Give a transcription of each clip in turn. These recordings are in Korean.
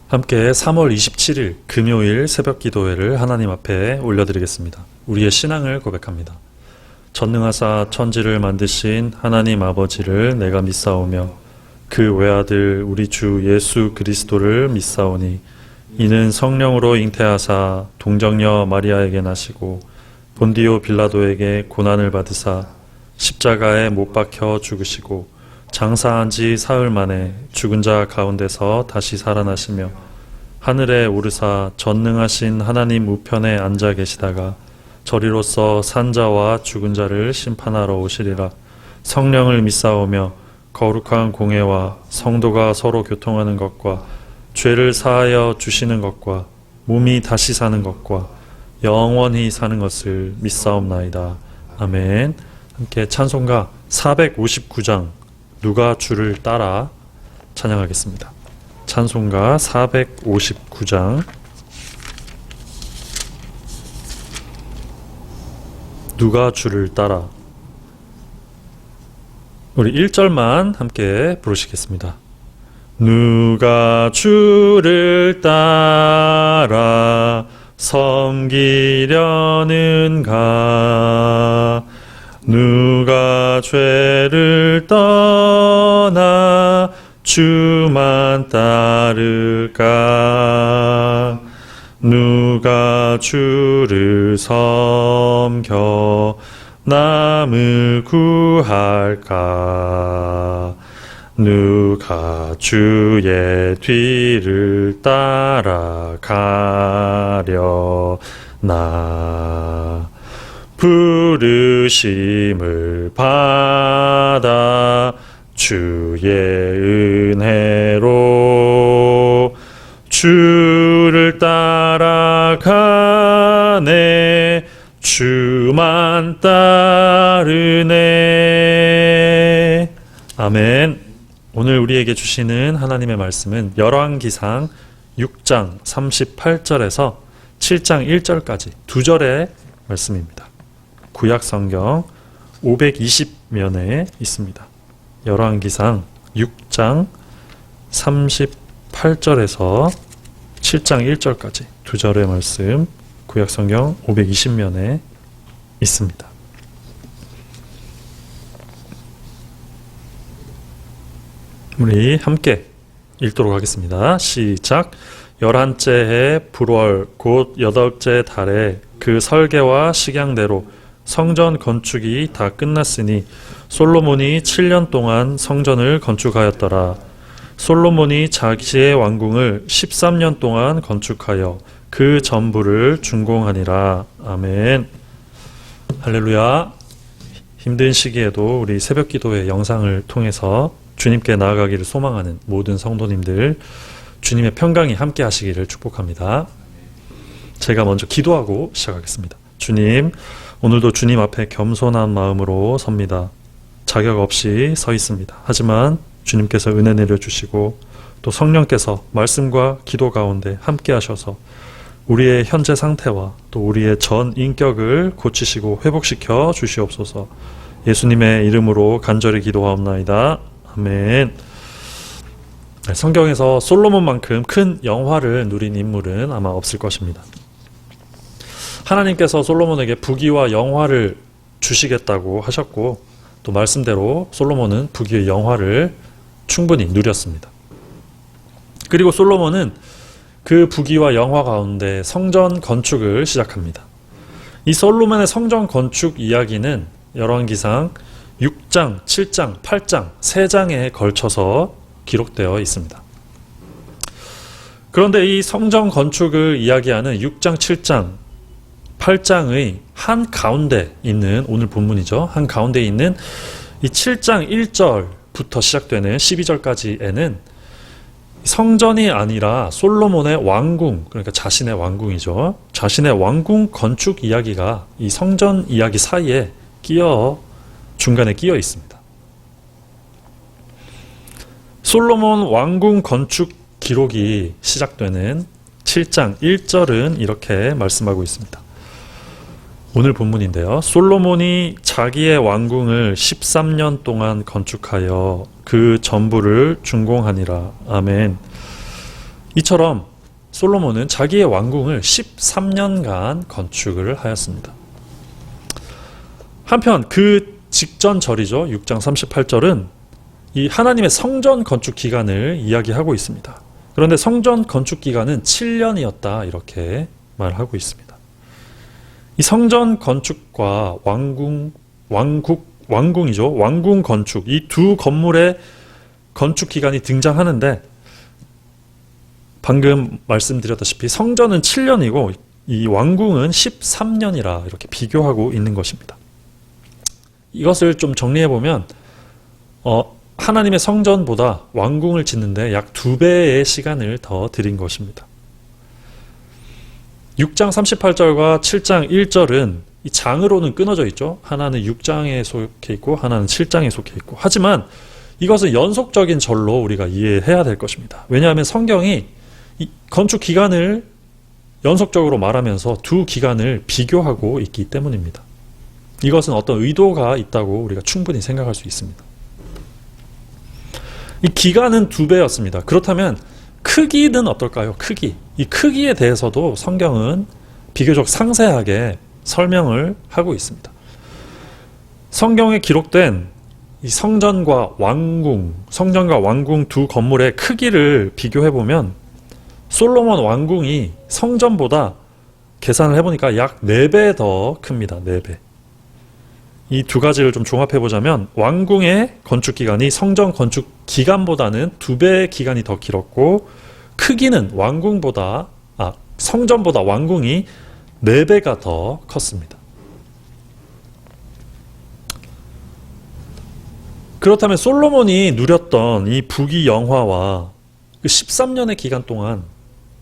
함께 3월 27일 금요일 새벽 기도회를 하나님 앞에 올려드리겠습니다. 우리의 신앙을 고백합니다. 전능하사 천지를 만드신 하나님 아버지를 내가 믿사오며 그 외아들 우리 주 예수 그리스도를 믿사오니 이는 성령으로 잉태하사 동정녀 마리아에게 나시고 본디오 빌라도에게 고난을 받으사 십자가에 못 박혀 죽으시고 장사한 지 사흘 만에 죽은 자 가운데서 다시 살아나시며 하늘에 오르사 전능하신 하나님 우편에 앉아 계시다가 저리로서 산자와 죽은 자를 심판하러 오시리라. 성령을 믿사오며 거룩한 공회와 성도가 서로 교통하는 것과 죄를 사하여 주시는 것과 몸이 다시 사는 것과 영원히 사는 것을 믿사옵나이다. 아멘. 함께 찬송가 459장 누가 주를 따라 찬양하겠습니다. 찬송가 459장 누가 주를 따라. 우리 1절만 함께 부르시겠습니다. 누가 주를 따라 섬기려는가 누가 죄를 떠나 주만 따를까 누가 주를 섬겨 남을 구할까 누가 주의 뒤를 따라가려나 부르심을 받아 주의 은혜로 주를 따라가네 주만 따르네. 아멘. 오늘 우리에게 주시는 하나님의 말씀은 열왕기상 6장 38절에서 7장 1절까지 두 절의 말씀입니다. 구약성경 520면에 있습니다. 열왕기상 6장 38절에서 7장 1절까지 두 절의 말씀 구약성경 520면에 있습니다. 우리 함께 읽도록 하겠습니다. 시작. 11째 해 불월 곧 8째 달에 그 설계와 식양대로 성전 건축이 다 끝났으니 솔로몬이 7년 동안 성전을 건축하였더라. 솔로몬이 자기의 왕궁을 13년 동안 건축하여 그 전부를 준공하니라. 아멘. 할렐루야. 힘든 시기에도 우리 새벽기도회 영상을 통해서 주님께 나아가기를 소망하는 모든 성도님들 주님의 평강이 함께 하시기를 축복합니다. 제가 먼저 기도하고 시작하겠습니다. 주님, 오늘도 주님 앞에 겸손한 마음으로 섭니다. 자격 없이 서 있습니다. 하지만 주님께서 은혜 내려주시고 또 성령께서 말씀과 기도 가운데 함께 하셔서 우리의 현재 상태와 또 우리의 전 인격을 고치시고 회복시켜 주시옵소서. 예수님의 이름으로 간절히 기도하옵나이다. 아멘. 성경에서 솔로몬만큼 큰 영화를 누린 인물은 아마 없을 것입니다. 하나님께서 솔로몬에게 부귀와 영화를 주시겠다고 하셨고 또 말씀대로 솔로몬은 부귀의 영화를 충분히 누렸습니다. 그리고 솔로몬은 그 부귀와 영화 가운데 성전 건축을 시작합니다. 이 솔로몬의 성전 건축 이야기는 열왕기상 6장, 7장, 8장, 3장에 걸쳐서 기록되어 있습니다. 그런데 이 성전 건축을 이야기하는 6장, 7장, 8장의 한 가운데 있는 오늘 본문이죠. 한 가운데 있는 이 7장 1절부터 시작되는 12절까지에는 성전이 아니라 솔로몬의 왕궁, 그러니까 자신의 왕궁이죠. 자신의 왕궁 건축 이야기가 이 성전 이야기 사이에 중간에 끼어 있습니다. 솔로몬 왕궁 건축 기록이 시작되는 7장 1절은 이렇게 말씀하고 있습니다. 오늘 본문인데요. 솔로몬이 자기의 왕궁을 13년 동안 건축하여 그 전부를 준공하니라. 아멘. 이처럼 솔로몬은 자기의 왕궁을 13년간 건축을 하였습니다. 한편 그 직전 절이죠. 6장 38절은 이 하나님의 성전 건축 기간을 이야기하고 있습니다. 그런데 성전 건축 기간은 7년이었다 이렇게 말하고 있습니다. 이 성전 건축과 왕궁이죠. 왕궁 건축, 이 두 건물의 건축 기간이 등장하는데 방금 말씀드렸다시피 성전은 7년이고 이 왕궁은 13년이라 이렇게 비교하고 있는 것입니다. 이것을 좀 정리해보면 하나님의 성전보다 왕궁을 짓는데 약 2배의 시간을 더 들인 것입니다. 6장 38절과 7장 1절은 이 장으로는 끊어져 있죠. 하나는 6장에 속해 있고 하나는 7장에 속해 있고. 하지만 이것은 연속적인 절로 우리가 이해해야 될 것입니다. 왜냐하면 성경이 이 건축 기간을 연속적으로 말하면서 두 기간을 비교하고 있기 때문입니다. 이것은 어떤 의도가 있다고 우리가 충분히 생각할 수 있습니다. 이 기간은 2배였습니다. 그렇다면 크기는 어떨까요? 크기. 이 크기에 대해서도 성경은 비교적 상세하게 설명을 하고 있습니다. 성경에 기록된 이 성전과 왕궁 두 건물의 크기를 비교해보면 솔로몬 왕궁이 성전보다 계산을 해보니까 약 4배 더 큽니다. 4배. 이 두 가지를 좀 종합해보자면 왕궁의 건축 기간이 성전 건축 기간보다는 2배의 기간이 더 길었고 크기는 성전보다 왕궁이 4배가 더 컸습니다. 그렇다면 솔로몬이 누렸던 이 부귀 영화와 그 13년의 기간 동안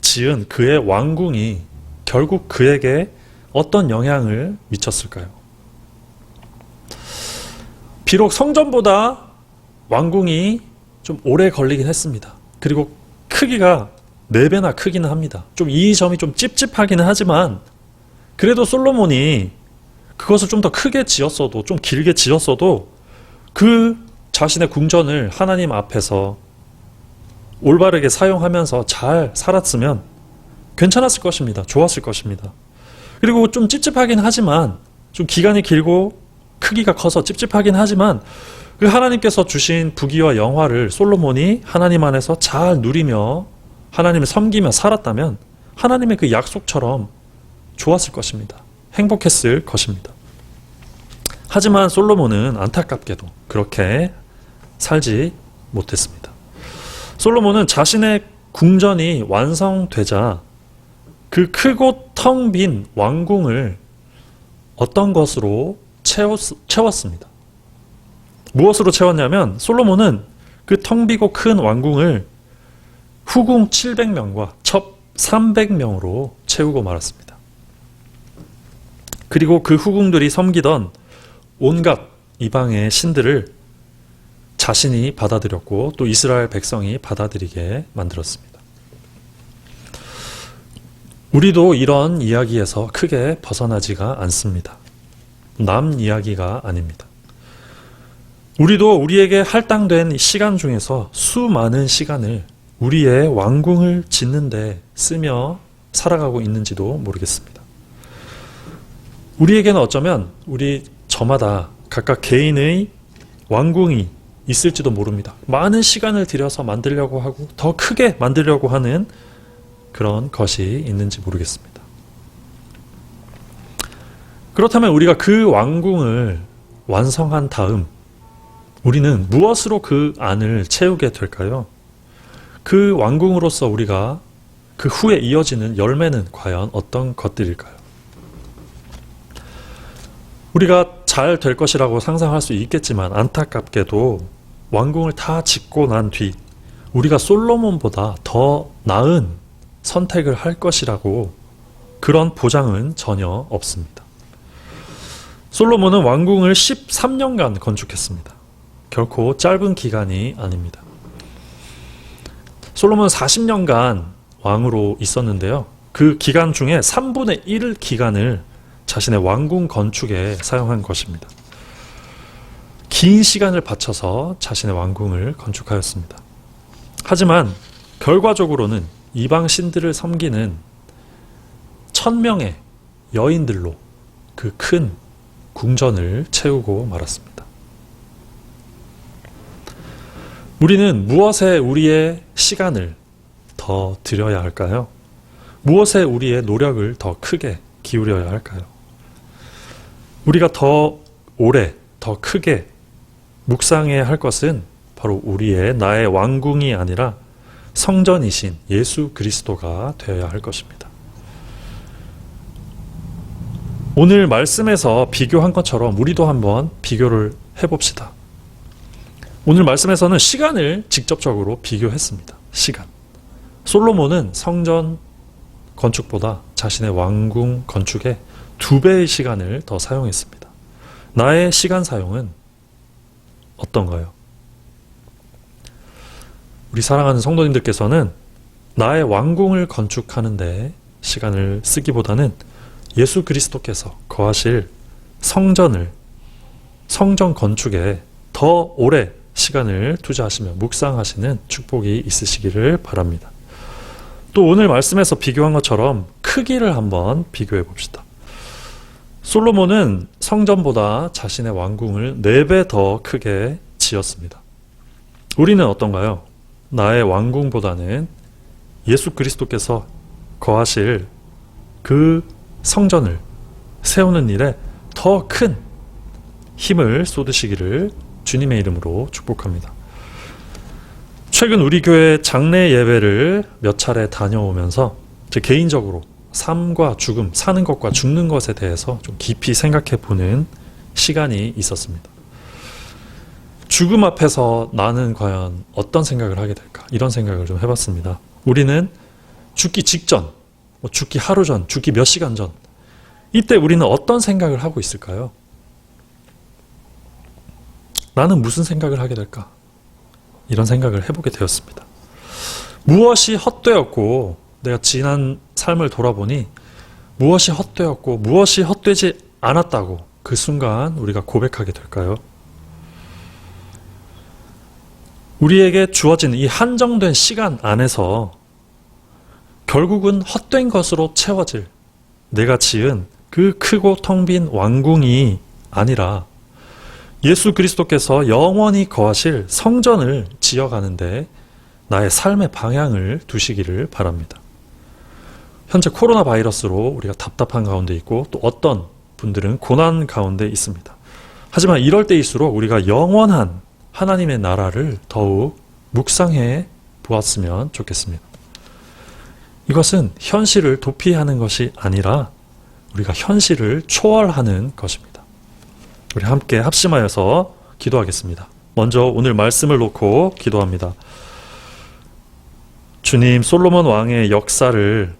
지은 그의 왕궁이 결국 그에게 어떤 영향을 미쳤을까요? 비록 성전보다 왕궁이 좀 오래 걸리긴 했습니다. 그리고 크기가 4배나 크기는 합니다. 좀 이 점이 좀 찝찝하기는 하지만 그래도 솔로몬이 그것을 좀 더 크게 지었어도 좀 길게 지었어도 그 자신의 궁전을 하나님 앞에서 올바르게 사용하면서 잘 살았으면 괜찮았을 것입니다. 좋았을 것입니다. 그리고 좀 찝찝하긴 하지만 좀 기간이 길고 크기가 커서 찝찝하긴 하지만 그 하나님께서 주신 부귀와 영화를 솔로몬이 하나님 안에서 잘 누리며 하나님을 섬기며 살았다면 하나님의 그 약속처럼 좋았을 것입니다. 행복했을 것입니다. 하지만 솔로몬은 안타깝게도 그렇게 살지 못했습니다. 솔로몬은 자신의 궁전이 완성되자 그 크고 텅 빈 왕궁을 어떤 것으로 채웠습니다. 무엇으로 채웠냐면 솔로몬은 그 텅 비고 큰 왕궁을 후궁 700명과 첩 300명으로 채우고 말았습니다. 그리고 그 후궁들이 섬기던 온갖 이방의 신들을 자신이 받아들였고 또 이스라엘 백성이 받아들이게 만들었습니다. 우리도 이런 이야기에서 크게 벗어나지가 않습니다. 남 이야기가 아닙니다. 우리도 우리에게 할당된 시간 중에서 수많은 시간을 우리의 왕궁을 짓는 데 쓰며 살아가고 있는지도 모르겠습니다. 우리에게는 어쩌면 저마다 각각 개인의 왕궁이 있을지도 모릅니다. 많은 시간을 들여서 만들려고 하고 더 크게 만들려고 하는 그런 것이 있는지 모르겠습니다. 그렇다면 우리가 그 왕궁을 완성한 다음 우리는 무엇으로 그 안을 채우게 될까요? 그 왕궁으로서 우리가 그 후에 이어지는 열매는 과연 어떤 것들일까요? 우리가 잘 될 것이라고 상상할 수 있겠지만 안타깝게도 왕궁을 다 짓고 난 뒤 우리가 솔로몬보다 더 나은 선택을 할 것이라고 그런 보장은 전혀 없습니다. 솔로몬은 왕궁을 13년간 건축했습니다. 결코 짧은 기간이 아닙니다. 솔로몬은 40년간 왕으로 있었는데요. 그 기간 중에 3분의 1 기간을 자신의 왕궁 건축에 사용한 것입니다. 긴 시간을 바쳐서 자신의 왕궁을 건축하였습니다. 하지만 결과적으로는 이방 신들을 섬기는 1000명의 여인들로 그 큰 궁전을 채우고 말았습니다. 우리는 무엇에 우리의 시간을 더 들여야 할까요? 무엇에 우리의 노력을 더 크게 기울여야 할까요? 우리가 더 오래, 더 크게 묵상해야 할 것은 바로 나의 왕궁이 아니라 성전이신 예수 그리스도가 되어야 할 것입니다. 오늘 말씀에서 비교한 것처럼 우리도 한번 비교를 해봅시다. 오늘 말씀에서는 시간을 직접적으로 비교했습니다. 시간. 솔로몬은 성전 건축보다 자신의 왕궁 건축에 2배의 시간을 더 사용했습니다. 나의 시간 사용은 어떤가요? 우리 사랑하는 성도님들께서는 나의 왕궁을 건축하는데 시간을 쓰기보다는 예수 그리스도께서 거하실 성전 건축에 더 오래 시간을 투자하시며 묵상하시는 축복이 있으시기를 바랍니다. 또 오늘 말씀에서 비교한 것처럼 크기를 한번 비교해 봅시다. 솔로몬은 성전보다 자신의 왕궁을 4배 더 크게 지었습니다. 우리는 어떤가요? 나의 왕궁보다는 예수 그리스도께서 거하실 그 성전을 세우는 일에 더 큰 힘을 쏟으시기를 주님의 이름으로 축복합니다. 최근 우리 교회 장례 예배를 몇 차례 다녀오면서 제 개인적으로 삶과 죽음, 사는 것과 죽는 것에 대해서 좀 깊이 생각해 보는 시간이 있었습니다. 죽음 앞에서 나는 과연 어떤 생각을 하게 될까? 이런 생각을 좀 해봤습니다. 우리는 죽기 직전, 죽기 하루 전, 죽기 몇 시간 전, 이때 우리는 어떤 생각을 하고 있을까요? 나는 무슨 생각을 하게 될까? 이런 생각을 해보게 되었습니다. 무엇이 헛되었고 내가 지난 삶을 돌아보니 무엇이 헛되었고 무엇이 헛되지 않았다고 그 순간 우리가 고백하게 될까요? 우리에게 주어진 이 한정된 시간 안에서 결국은 헛된 것으로 채워질 내가 지은 그 크고 텅 빈 왕궁이 아니라 예수 그리스도께서 영원히 거하실 성전을 지어가는데 나의 삶의 방향을 두시기를 바랍니다. 현재 코로나 바이러스로 우리가 답답한 가운데 있고 또 어떤 분들은 고난 가운데 있습니다. 하지만 이럴 때일수록 우리가 영원한 하나님의 나라를 더욱 묵상해 보았으면 좋겠습니다. 이것은 현실을 도피하는 것이 아니라 우리가 현실을 초월하는 것입니다. 우리 함께 합심하여서 기도하겠습니다. 먼저 오늘 말씀을 놓고 기도합니다. 주님, 솔로몬 왕의 역사를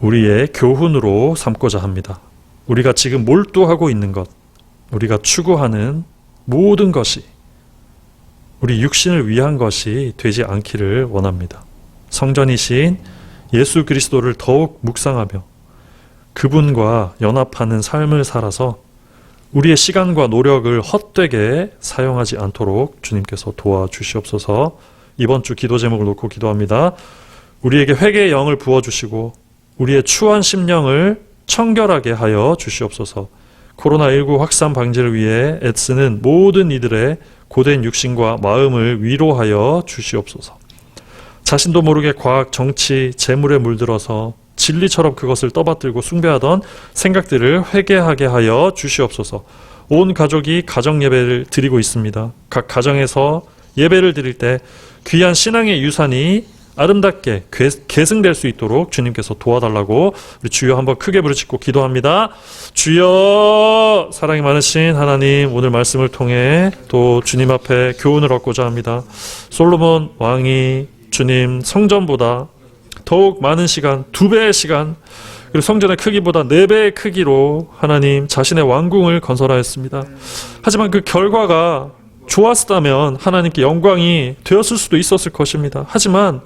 우리의 교훈으로 삼고자 합니다. 우리가 지금 몰두하고 있는 것, 우리가 추구하는 모든 것이 우리 육신을 위한 것이 되지 않기를 원합니다. 성전이신 예수 그리스도를 더욱 묵상하며 그분과 연합하는 삶을 살아서 우리의 시간과 노력을 헛되게 사용하지 않도록 주님께서 도와주시옵소서. 이번 주 기도 제목을 놓고 기도합니다. 우리에게 회개의 영을 부어주시고 우리의 추한 심령을 청결하게 하여 주시옵소서. 코로나19 확산 방지를 위해 애쓰는 모든 이들의 고된 육신과 마음을 위로하여 주시옵소서. 자신도 모르게 과학, 정치, 재물에 물들어서 진리처럼 그것을 떠받들고 숭배하던 생각들을 회개하게 하여 주시옵소서. 온 가족이 가정 예배를 드리고 있습니다. 각 가정에서 예배를 드릴 때 귀한 신앙의 유산이 아름답게 계승될 수 있도록 주님께서 도와달라고 우리 주여 한번 크게 부르짖고 기도합니다. 주여, 사랑이 많으신 하나님, 오늘 말씀을 통해 또 주님 앞에 교훈을 얻고자 합니다. 솔로몬 왕이 주님 성전보다 더욱 많은 시간, 2배의 시간, 그리고 성전의 크기보다 4배의 크기로 하나님 자신의 왕궁을 건설하였습니다. 하지만 그 결과가 좋았다면 하나님께 영광이 되었을 수도 있었을 것입니다. 하지만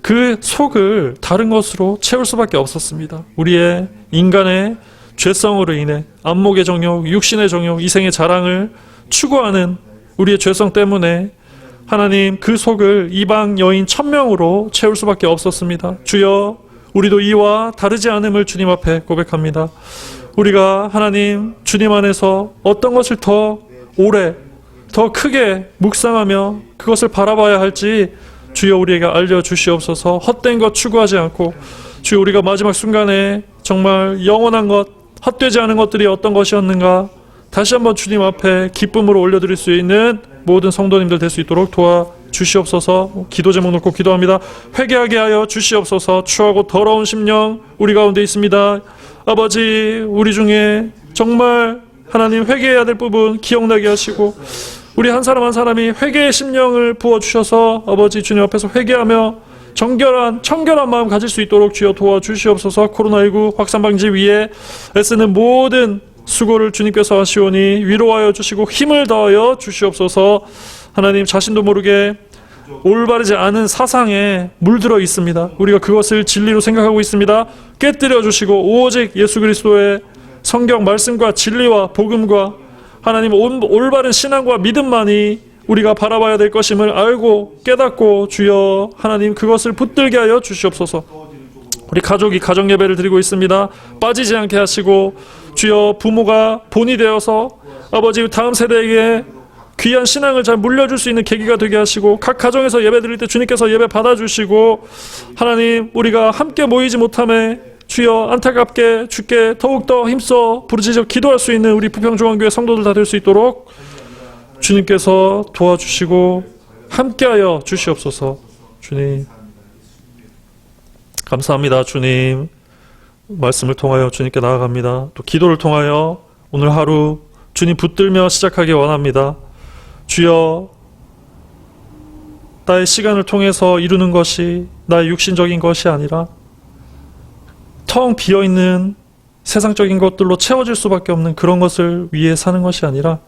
그 속을 다른 것으로 채울 수밖에 없었습니다. 우리의 인간의 죄성으로 인해 안목의 정욕, 육신의 정욕, 이생의 자랑을 추구하는 우리의 죄성 때문에 하나님 그 속을 이방 여인 1000명으로 채울 수밖에 없었습니다. 주여, 우리도 이와 다르지 않음을 주님 앞에 고백합니다. 우리가 하나님 주님 안에서 어떤 것을 더 오래 더 크게 묵상하며 그것을 바라봐야 할지 주여 우리에게 알려주시옵소서. 헛된 것 추구하지 않고 주여 우리가 마지막 순간에 정말 영원한 것, 헛되지 않은 것들이 어떤 것이었는가 다시 한번 주님 앞에 기쁨으로 올려드릴 수 있는 모든 성도님들 될 수 있도록 도와주시옵소서. 기도 제목 놓고 기도합니다. 회개하게 하여 주시옵소서. 추하고 더러운 심령 우리 가운데 있습니다. 아버지, 우리 중에 정말 하나님 회개해야 될 부분 기억나게 하시고 우리 한 사람 한 사람이 회개의 심령을 부어주셔서 아버지 주님 앞에서 회개하며 청결한 마음 가질 수 있도록 주여 도와주시옵소서. 코로나19 확산 방지 위에 애쓰는 모든 수고를 주님께서 하시오니 위로하여 주시고 힘을 더하여 주시옵소서. 하나님, 자신도 모르게 올바르지 않은 사상에 물들어 있습니다. 우리가 그것을 진리로 생각하고 있습니다. 깨뜨려 주시고 오직 예수 그리스도의 성경 말씀과 진리와 복음과 하나님 올바른 신앙과 믿음만이 우리가 바라봐야 될 것임을 알고 깨닫고 주여 하나님 그것을 붙들게 하여 주시옵소서. 우리 가족이 가정 예배를 드리고 있습니다. 빠지지 않게 하시고 주여 부모가 본이 되어서 아버지 다음 세대에게 귀한 신앙을 잘 물려줄 수 있는 계기가 되게 하시고 각 가정에서 예배 드릴 때 주님께서 예배 받아주시고 하나님 우리가 함께 모이지 못함에 주여 안타깝게 주께 더욱더 힘써 부르짖어 기도할 수 있는 우리 부평중앙교회 성도들 다 될 수 있도록 주님께서 도와주시고 함께하여 주시옵소서. 주님 감사합니다. 주님 말씀을 통하여 주님께 나아갑니다. 또 기도를 통하여 오늘 하루 주님 붙들며 시작하기 원합니다. 주여, 나의 시간을 통해서 이루는 것이 나의 육신적인 것이 아니라 텅 비어있는 세상적인 것들로 채워질 수밖에 없는 그런 것을 위해 사는 것이 아니라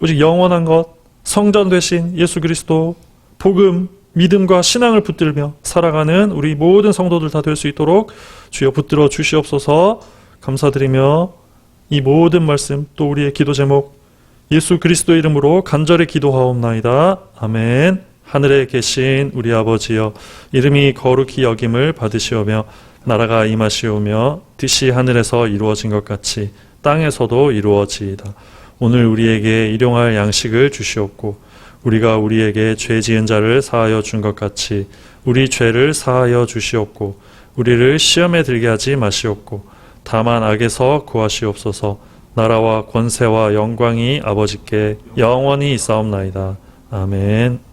오직 영원한 것, 성전 되신 예수 그리스도, 복음, 믿음과 신앙을 붙들며 살아가는 우리 모든 성도들 다 될 수 있도록 주여 붙들어 주시옵소서. 감사드리며 이 모든 말씀 또 우리의 기도 제목 예수 그리스도 이름으로 간절히 기도하옵나이다. 아멘. 하늘에 계신 우리 아버지여, 이름이 거룩히 여김을 받으시오며 나라가 임하시오며 뜻이 하늘에서 이루어진 것 같이 땅에서도 이루어지이다. 오늘 우리에게 일용할 양식을 주시옵고 우리가 우리에게 죄 지은 자를 사하여 준 것 같이 우리 죄를 사하여 주시옵고 우리를 시험에 들게 하지 마시옵고 다만 악에서 구하시옵소서. 나라와 권세와 영광이 아버지께 영원히 있사옵나이다. 아멘.